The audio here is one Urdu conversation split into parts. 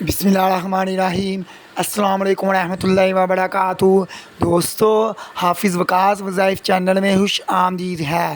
بسم اللہ الرحمن الرحیم۔ السلام علیکم ورحمۃ اللہ وبرکاتہ۔ دوستو، حافظ وقاص وظائف چینل میں خوش آمدید ہے۔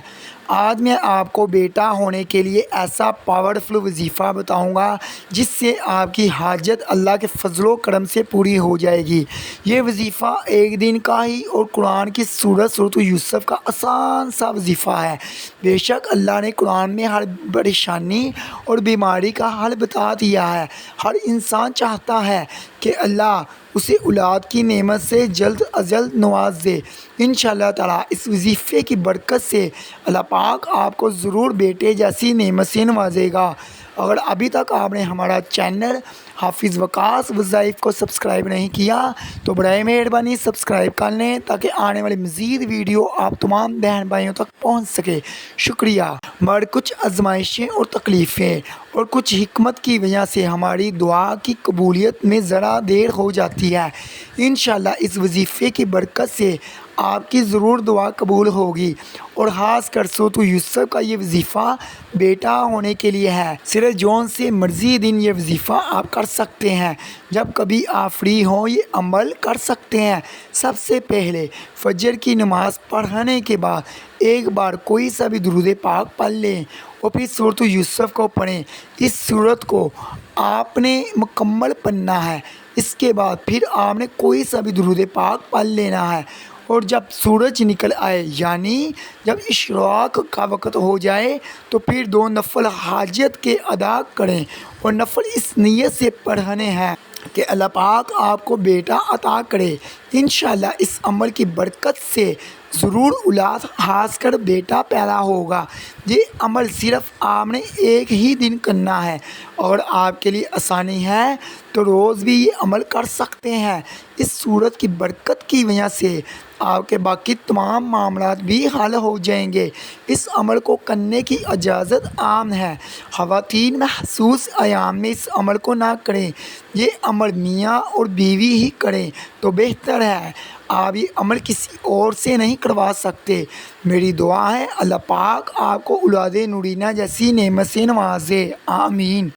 آج میں آپ کو بیٹا ہونے کے لیے ایسا پاورفل وظیفہ بتاؤں گا جس سے آپ کی حاجت اللہ کے فضل و کرم سے پوری ہو جائے گی۔ یہ وظیفہ ایک دن کا ہی اور قرآن کی سورۃ یوسف کا آسان سا وظیفہ ہے۔ بے شک اللہ نے قرآن میں ہر پریشانی اور بیماری کا حل بتا دیا ہے۔ ہر انسان چاہتا ہے کہ اللہ اسے اولاد کی نعمت سے جلد از جلد نواز دے۔ انشاءاللہ تعالیٰ اس وظیفے کی برکت سے اللہ پاک آپ کو ضرور بیٹے جیسی نعمت سے نوازے گا۔ اگر ابھی تک آپ نے ہمارا چینل حافظ وقاص وظائف کو سبسکرائب نہیں کیا تو برائے مہربانی سبسکرائب کر لیں تاکہ آنے والی مزید ویڈیو آپ تمام بہن بھائیوں تک پہنچ سکے۔ شکریہ۔ مگر کچھ آزمائشیں اور تکلیفیں اور کچھ حکمت کی وجہ سے ہماری دعا کی قبولیت میں ذرا دیر ہو جاتی ہے۔ انشاءاللہ اس وظیفے کی برکت سے آپ کی ضرور دعا قبول ہوگی، اور خاص کر سورۃ یوسف کا یہ وظیفہ بیٹا ہونے کے لیے ہے۔ صرف جون سے مرضی دن یہ وظیفہ آپ کر سکتے ہیں۔ جب کبھی آپ فری ہوں یہ عمل کر سکتے ہیں۔ سب سے پہلے فجر کی نماز پڑھنے کے بعد ایک بار کوئی سا بھی درود پاک پڑھ لیں اور پھر سورۃ یوسف کو پڑھیں۔ اس سورت کو آپ نے مکمل پڑھنا ہے۔ اس کے بعد پھر آپ نے کوئی سا بھی درود پاک پڑھ لینا ہے، اور جب سورج نکل آئے یعنی جب اشراق کا وقت ہو جائے تو پھر 2 نفل حاجت کے ادا کریں، اور نفل اس نیت سے پڑھنے ہیں کہ اللہ پاک آپ کو بیٹا عطا کرے۔ انشاءاللہ اس عمل کی برکت سے ضرور اولاد خاص کر بیٹا پیدا ہوگا۔ یہ عمل صرف آپ نے ایک ہی دن کرنا ہے، اور آپ کے لیے آسانی ہے تو روز بھی یہ عمل کر سکتے ہیں۔ اس صورت کی برکت کی وجہ سے آپ کے باقی تمام معاملات بھی حل ہو جائیں گے۔ اس عمل کو کرنے کی اجازت عام ہے۔ خواتین محسوس ایام میں اس عمل کو نہ کریں۔ یہ عمل میاں اور بیوی ہی کریں تو بہتر ہے۔ آپ یہ عمل کسی اور سے نہیں کروا سکتے۔ میری دعا ہے اللہ پاک آپ کو اولاد نورینہ جیسی نعمت سے نوازے۔ آمین۔